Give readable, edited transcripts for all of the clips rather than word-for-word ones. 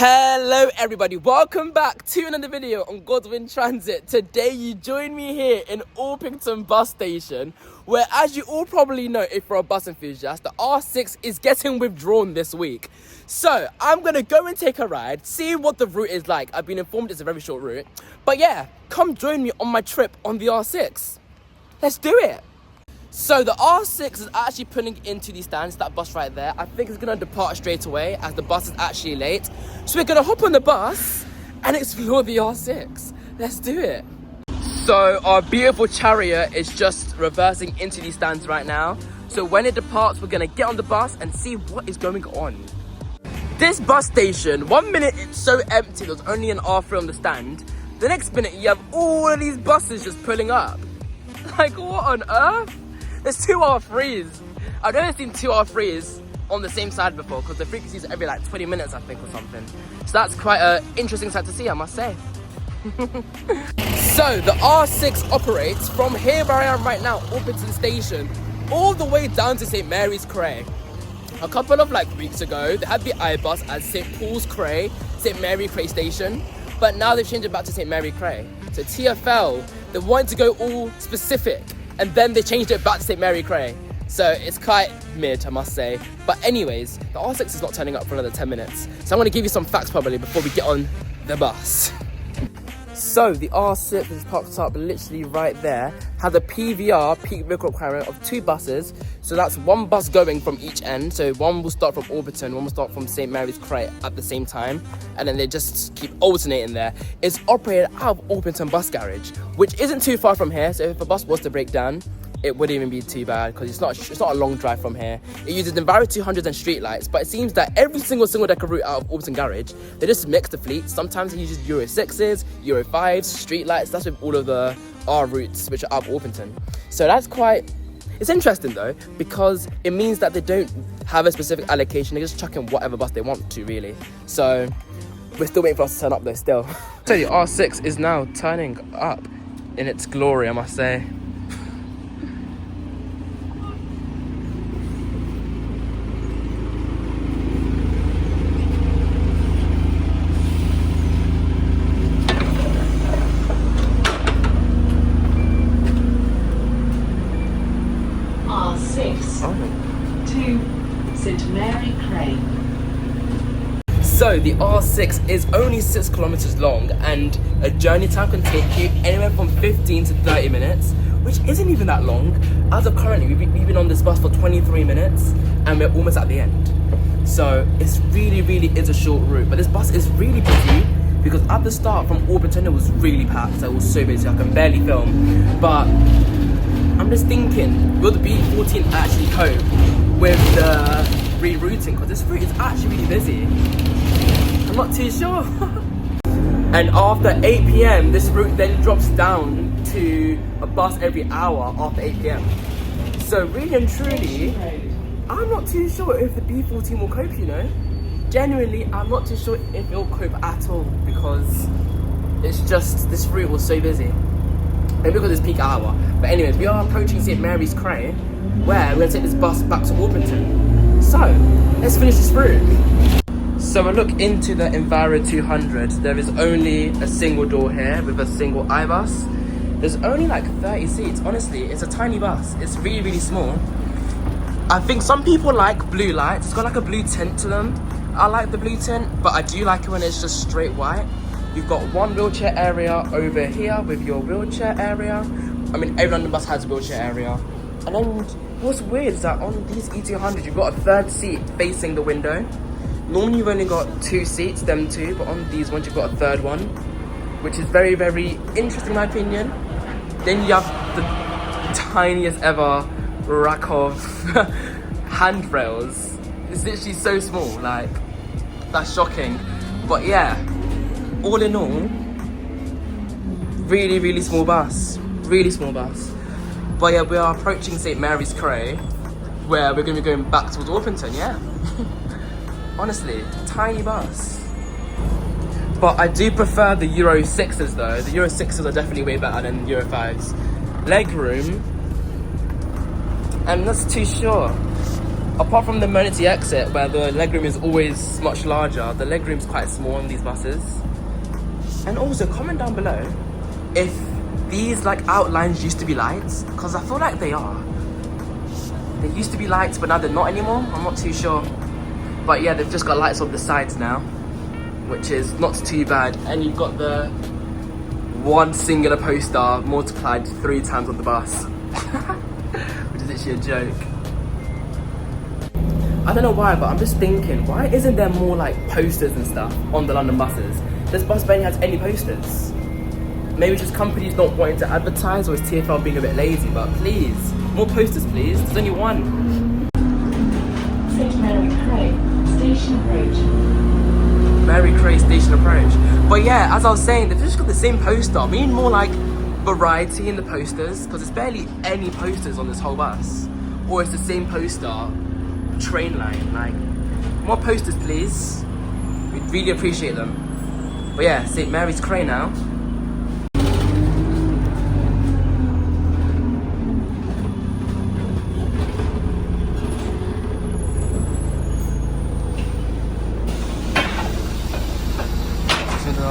Hello everybody, welcome back to another video on Godwin Transit. Today you join me here in Orpington bus station, where, as you all probably know if you're a bus enthusiast, the R6 is getting withdrawn this week. So I'm gonna go and take a ride, see what the route is like. I've been informed it's a very short route, but yeah, come join me on my trip on the R6. Let's do it. So the R6 is actually pulling into the stands, that bus right there. I think it's going to depart straight away as the bus is actually late. So we're going to hop on the bus and explore the R6. Let's do it. So our beautiful chariot is just reversing into these stands right now. So when it departs, we're going to get on the bus and see what is going on. This bus station, 1 minute it's so empty, there's only an R3 on the stand. The next minute you have all of these buses just pulling up. Like, what on earth? There's two R3s. I've never seen two R3s on the same side before, because the frequencies are every like 20 minutes, I think, or something. So that's quite an interesting sight to see, I must say. So the R6 operates from here where I am right now, Orpington Station, all the way down to St. Mary's Cray. A couple of weeks ago, they had the iBus as St. Paul's Cray, St. Mary Cray Station, but now they've changed it back to St. Mary Cray. So TfL, they wanted to go all specific, and then they changed it back to St. Mary Cray. So it's quite mid, I must say. But anyways, the R6 is not turning up for another 10 minutes. So I'm gonna give you some facts probably before we get on the bus. So the R6 is parked up literally right there, has a PVR, peak vehicle requirement, of 2 buses. So that's 1 bus going from each end. So one will start from Orpington, one will start from St. Mary's Cray at the same time. And then they just keep alternating there. It's operated out of Orpington Bus Garage, which isn't too far from here. So if a bus was to break down, it wouldn't even be too bad, because it's not a long drive from here. It uses Enviro 200s and street lights, but it seems that every single decker route out of Orpington Garage, they just mix the fleet. Sometimes it uses Euro 6s, Euro 5s, street lights. That's with all of the R routes which are out of Orpington. So that's it's interesting though, because it means that they don't have a specific allocation. They just chuck in whatever bus they want to, really. So we're still waiting for us to turn up though still. So the R6 is now turning up in its glory, I must say. St. Mary Cray. So the R6 is only 6 kilometers long, and a journey time can take you anywhere from 15 to 30 minutes, which isn't even that long. As of currently, we've been on this bus for 23 minutes and we're almost at the end. So it's really is a short route, but this bus is really busy, because at the start from Orpington it was really packed. So it was so busy I can barely film. But I'm just thinking, will the B14 actually cope with the rerouting? Because this route is actually really busy. I'm not too sure. And after 8 PM, this route then drops down to a bus every hour after 8 PM. So really and truly, I'm not too sure if the B14 will cope, you know? Genuinely, I'm not too sure if it'll cope at all, because it's just, this route was so busy. Maybe because it's peak hour. But anyways, we are approaching St. Mary's Cray, where we're going to take this bus back to Orpington. So, let's finish this route. So a look into the Enviro 200. There is only a single door here with a single iBus. There's only 30 seats. Honestly, it's a tiny bus. It's really small. I think some people like blue lights. It's got a blue tint to them. I like the blue tint, but I do like it when it's just straight white. You've got one wheelchair area over here with your wheelchair area. I mean, every London bus has a wheelchair area. And then what's weird is that on these E200s, you've got a 3rd seat facing the window. Normally you've only got 2 seats, them 2, but on these ones you've got a 3rd one, which is very interesting in my opinion. Then you have the tiniest ever rack of handrails. It's literally so small, that's shocking. But yeah, all in all, really small bus. Really small bus. But yeah, we are approaching St. Mary's Cray, where we're going to be going back towards Orpington, yeah. Honestly, tiny bus. But I do prefer the Euro 6s though. The Euro 6s are definitely way better than Euro 5s. Leg room, I'm not too sure. Apart from the emergency exit where the legroom is always much larger, the legroom's quite small on these buses. And also comment down below if these like outlines used to be lights, because I feel like they are. They used to be lights but now they're not anymore. I'm not too sure. But yeah, they've just got lights on the sides now, which is not too bad. And you've got the one singular poster multiplied 3 times on the bus. Which is actually a joke. I don't know why, but I'm just thinking, why isn't there more like posters and stuff on the London buses? This bus barely has any posters. Maybe just companies not wanting to advertise, or is TfL being a bit lazy, but please, more posters please, there's only one. St. Mary Cray, station approach. Mary Cray station approach. But yeah, as I was saying, they've just got the same poster. We need more like variety in the posters, because there's barely any posters on this whole bus. Or it's the same poster, train line. Like, more posters please. We'd really appreciate them. But yeah, St. Mary's Cray now.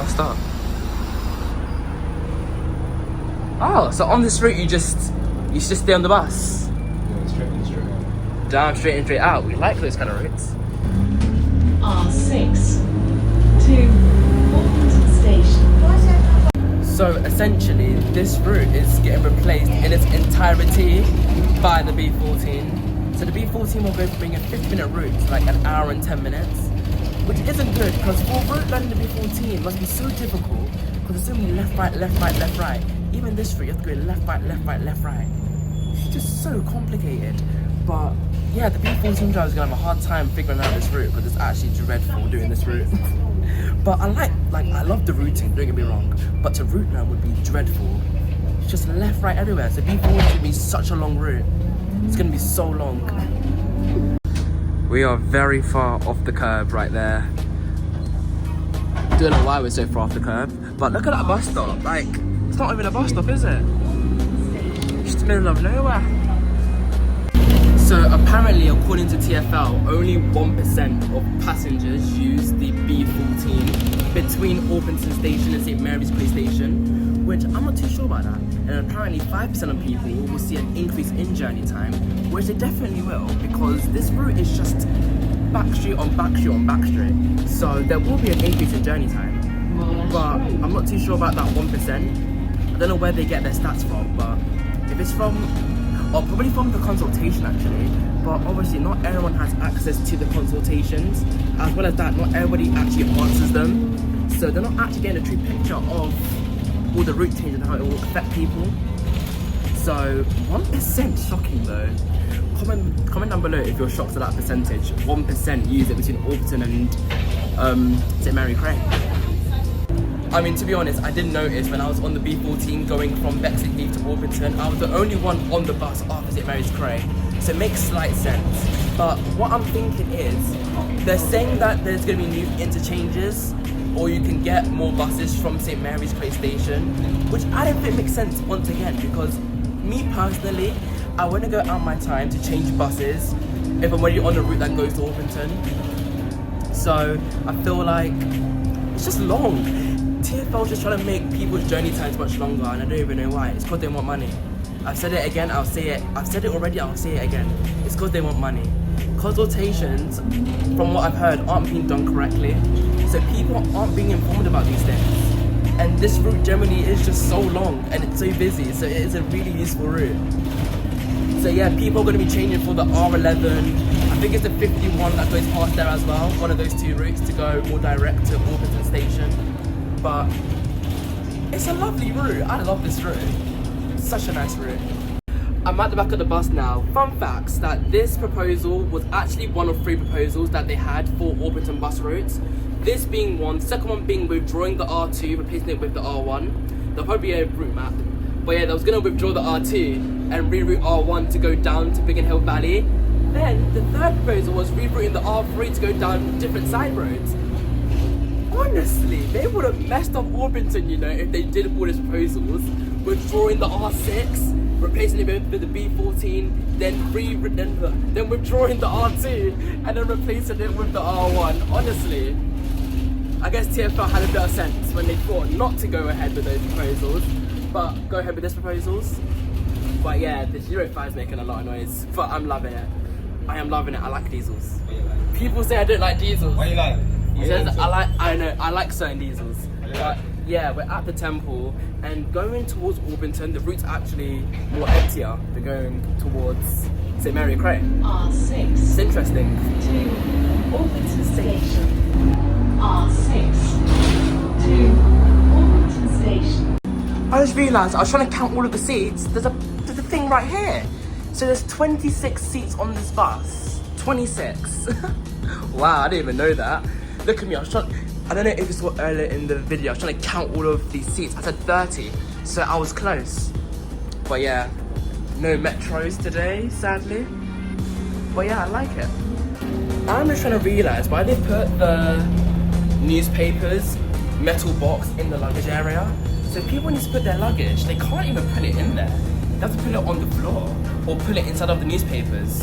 Start. Oh, so on this route you just stay on the bus? Yeah, straight in, straight out. Down, straight in, straight out. We like those kind of routes. R6 to Orpington Station. So essentially, this route is getting replaced in its entirety by the B14. So the B14 will go from being a 50-minute route to like an hour and 10 minutes. Which isn't good, because for route learning the B14 must be so difficult, because there's so many left, right, left, right, left, right. Even this route, you have to go left, right, left, right, left, right. It's just so complicated. But yeah, the B14 driver is going to have a hard time figuring out this route, because it's actually dreadful doing this route. But I love the routing, don't get me wrong, but to route learn would be dreadful. It's just left, right, everywhere. So B14 should be such a long route. It's going to be so long. We are very far off the curb right there. Don't know why we're so far off the curb, but look at that bus stop. Like, it's not even a bus stop, is it? Just the middle of nowhere. So apparently, according to TfL, only 1% of passengers use the B14 between Orpington Station and St. Mary's Cray Station, which I'm not too sure about that. And apparently 5% of people will see an increase in journey time, which they definitely will, because this route is just back street on back street on back street. So there will be an increase in journey time. But I'm not too sure about that 1%. I don't know where they get their stats from, but if it's from, or probably from the consultation actually, but obviously not everyone has access to the consultations. As well as that, not everybody actually answers them. So they're not actually getting a true picture of all the route changes and how it will affect people. So 1% shocking though. Comment down below if you're shocked at that percentage. 1% use it between Orpington and St. Mary Cray. I mean, to be honest, I didn't notice when I was on the B14 going from Bexley Heath to Orpington. I was the only one on the bus after St. Mary's Cray. So it makes slight sense. But what I'm thinking is, they're saying that there's going to be new interchanges, or you can get more buses from St. Mary's Cray Station, which I don't think makes sense once again, because me personally, I want to go out my time to change buses if I'm already on a route that goes to Orpington. So I feel like it's just long. TfL just trying to make people's journey times much longer, and I don't even know why. It's because they want money. I've said it again, I'll say it. I've said it already, I'll say it again. It's because they want money. Consultations, from what I've heard, aren't being done correctly. So people aren't being informed about these things. And this route generally is just so long and it's so busy, so it is a really useful route. So yeah, people are going to be changing for the R11. I think it's the 51 that goes past there as well. One of those two routes to go more direct to Orpington Station. But it's a lovely route. I love this route. Such a nice route. I'm at the back of the bus now. Fun facts that this proposal was actually one of 3 proposals that they had for Orpington bus routes. This being one, second one being withdrawing the R2, replacing it with the R1. There'll probably be a route map. But yeah, they was gonna withdraw the R2 and reroute R1 to go down to Biggin Hill Valley. Then the third proposal was rerouting the R3 to go down different side roads. Honestly, they would have messed up Orpington, you know, if they did all these proposals, withdrawing the R6 replacing it with the B14, then withdrawing the R2, and then replacing it with the R1. Honestly, I guess TfL had a bit of sense when they thought not to go ahead with those proposals, but go ahead with these proposals. But yeah, the 05 is making a lot of noise, but I'm loving it. I am loving it. I like diesels. People say I don't like diesels. What you like? He says I like certain diesels. But yeah, we're at the temple and going towards Orpington. The route's actually more emptier than going towards, say, Mary Cray. R6 It's interesting. to Orpington Station. R6 to Orpington Station. I just realised I was trying to count all of the seats. There's a thing right here. So there's 26 seats on this bus. 26. Wow, I didn't even know that. Look at me, I don't know if you saw earlier in the video, I was trying to count all of these seats. I said 30, so I was close. But yeah, no metros today, sadly. But yeah, I like it. I'm just trying to realise why they put the newspapers metal box in the luggage area. So people need to put their luggage, they can't even put it in there. They have to put it on the floor or put it inside of the newspapers.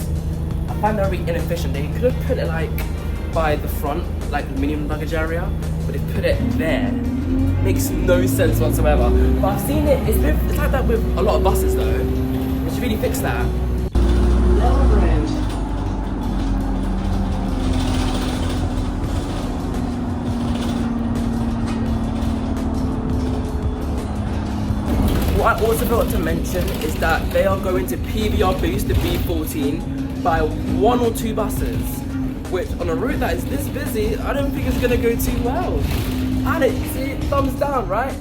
I find that really inefficient. They could have put it like by the front, like the minimum luggage area, but they put it there. Makes no sense whatsoever. But I've seen it, it's like that with a lot of buses though. They should really fix that. Lower Road. What I also forgot to mention is that they are going to PBR boost the B14 by 1 or 2 buses, which on a route that is this busy, I don't think it's gonna go too well. And it, see, thumbs down, right?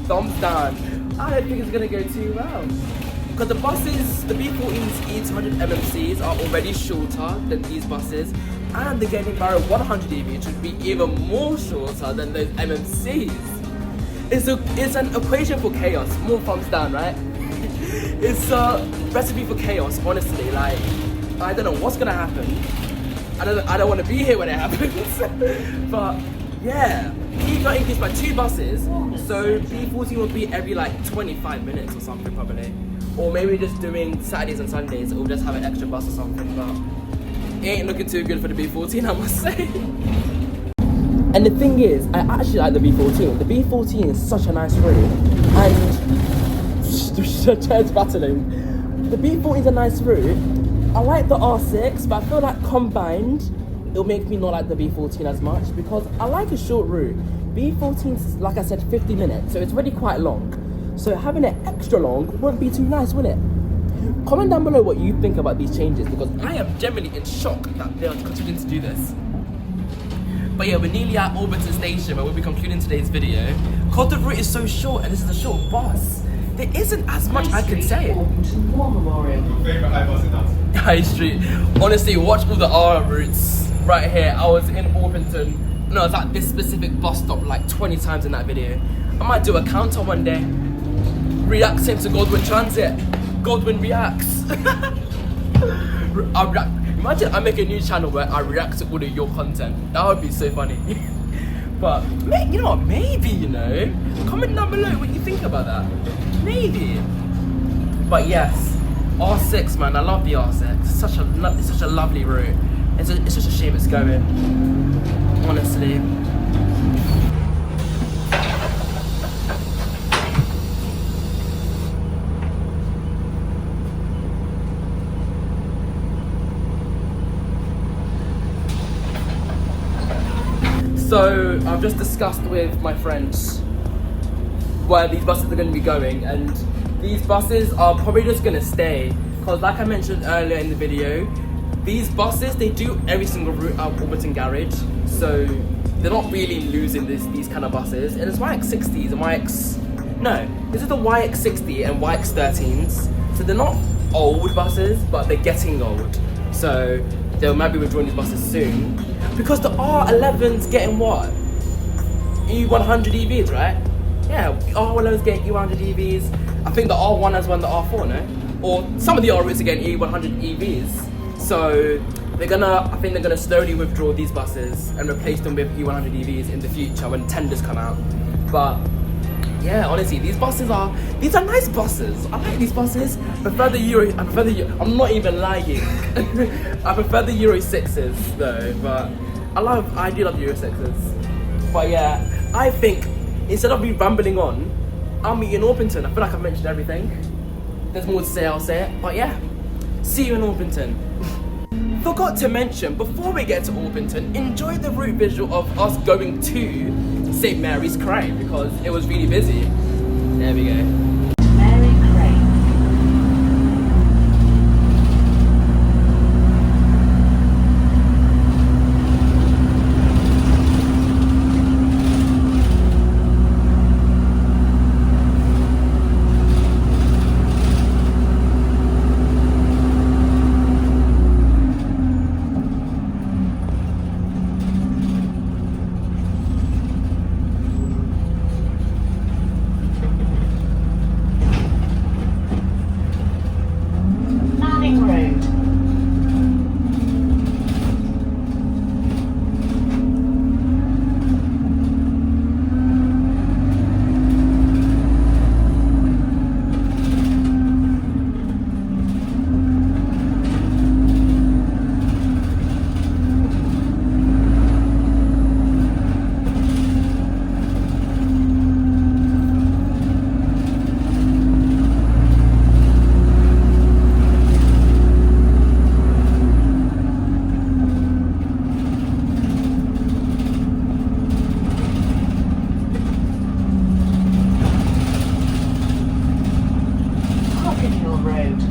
Thumbs down. I don't think it's gonna go too well. Because the buses, the B14's E200 MMCs are already shorter than these buses, and the Enviro 100 EV should be even more shorter than those MMCs. It's an equation for chaos. More thumbs down, right? It's a recipe for chaos, honestly. Like, I don't know what's gonna happen. I don't want to be here when it happens. But yeah, he got increased by 2 buses, so B14 will be every like 25 minutes or something probably. Or maybe just doing Saturdays and Sundays, or just have an extra bus or something. But it ain't looking too good for the B14, I must say. And the thing is, I actually like the B14. The B14 is such a nice route. And the chair's battling. The B14 is a nice route. I like the R6, but I feel like combined, it'll make me not like the B14 as much because I like a short route. B14 is, like I said, 50 minutes, so it's already quite long. So having it extra long won't be too nice, will it? Comment down below what you think about these changes because I am genuinely in shock that they are continuing to do this. But yeah, we're nearly at Orpington Station where we'll be concluding today's video. Because the route is so short and this is a short bus, there isn't as much I can say. Orpington War Memorial. Your favourite high bus in that? High Street. Honestly, watch all the R routes right here. I was in Orpington. No, I was at this specific bus stop like 20 times in that video. I might do a counter one day. Reacting to Godwin Transit. Godwin reacts. I'll react. Imagine I make a new channel where I react to all of your content. That would be so funny. But, you know what, maybe, you know. Comment down below what you think about that. Maybe. But yes, R6, man, I love the R6. It's such a lovely route. It's just a shame it's going. Honestly. So I've just discussed with my friends where these buses are going to be going, and these buses are probably just going to stay because, like I mentioned earlier in the video, these buses, they do every single route out of Orpington Garage, so they're not really losing these kind of buses. And it's YX60s and this is the YX60 and YX13s, so they're not old buses, but they're getting old, so they might be withdrawing these buses soon. Because the R11's getting what? E100 EVs, right? Yeah, R11's getting E100 EVs. I think the R1 has won the R4, no? Or some of the R routes are getting E100 EVs. So I think they're gonna slowly withdraw these buses and replace them with E100 EVs in the future when tenders come out. But Yeah, honestly, these are nice buses. I like these buses. I prefer the I'm not even lying. I prefer the Euro 6s though, but I do love Euro 6s. But yeah, I think instead of me rambling on, I'll meet you in Orpington. I feel like I've mentioned everything. There's more to say, I'll say it. But yeah, see you in Orpington. Forgot to mention, before we get to Orpington, enjoy the route visual of us going to St. Mary's Cray because it was really busy. There we go. Mary Cray. Manning Road. Road.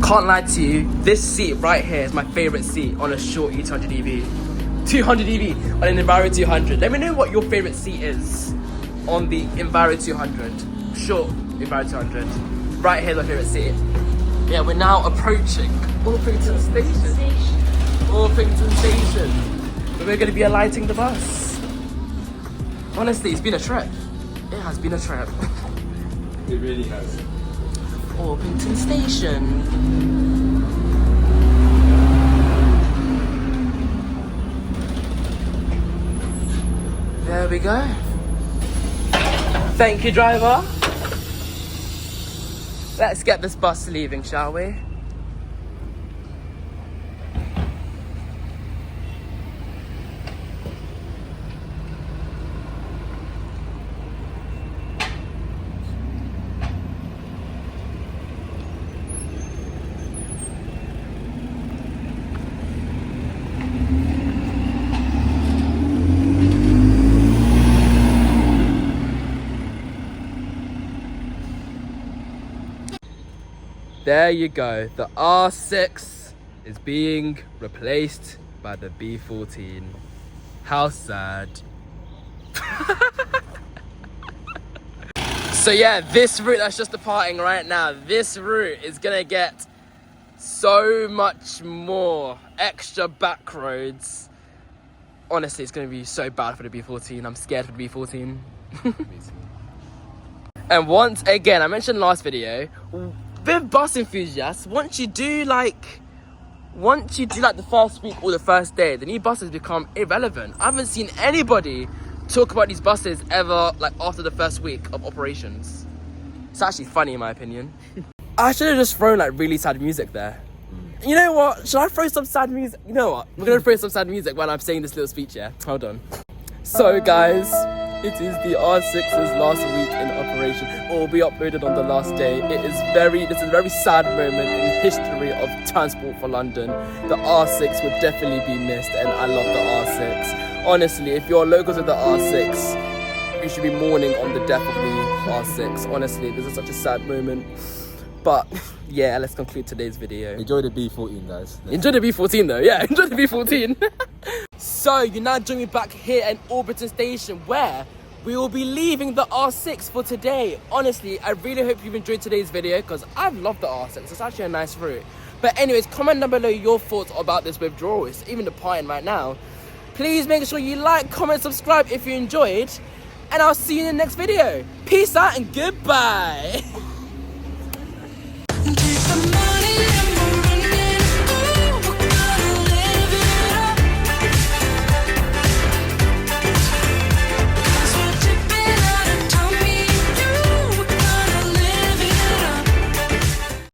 Can't lie to you, this seat right here is my favourite seat on a short E200 EV. 200 EV on an Enviro 200. Let me know what your favourite seat is on the Enviro 200. Short Enviro 200. Right here's my favourite seat. Yeah, we're now approaching Orpington Station. Orpington Station. Where we're going to be alighting the bus. Honestly, it's been a trip. It has been a trip. It really has. Orpington Station. There we go. Thank you, driver. Let's get this bus leaving, shall we? There you go, the R6 is being replaced by the B14. How sad. So yeah, this route that's just departing right now, this route is gonna get so much more extra back roads. Honestly, it's gonna be so bad for the B14. I'm scared for the B14. And once again, I mentioned last video, with bus enthusiasts, once you do like the first week or the first day, the new buses become irrelevant. I haven't seen anybody talk about these buses ever like after the first week of operations. It's actually funny in my opinion. I should have just thrown like really sad music there. You know what? Should I throw some sad music? You know what? We're gonna throw some sad music when I'm saying this little speech, yeah? Hold on. So guys, it is the R6's last week in operation. It will be uploaded on the last day. This is a very sad moment in the history of transport for London. The R6 would definitely be missed, and I love the R6. Honestly, if you're local to the R6, you should be mourning on the death of the R6. Honestly, this is such a sad moment. But yeah, let's conclude today's video. Enjoy the B14, guys. Enjoy the B14 though, yeah, enjoy the B14. So, you're now joining me back here at Orpington Station where we will be leaving the R6 for today. Honestly, I really hope you've enjoyed today's video because I've loved the R6. It's actually a nice route. But anyways, comment down below your thoughts about this withdrawal. It's even departing right now. Please make sure you like, comment, subscribe if you enjoyed. And I'll see you in the next video. Peace out and goodbye.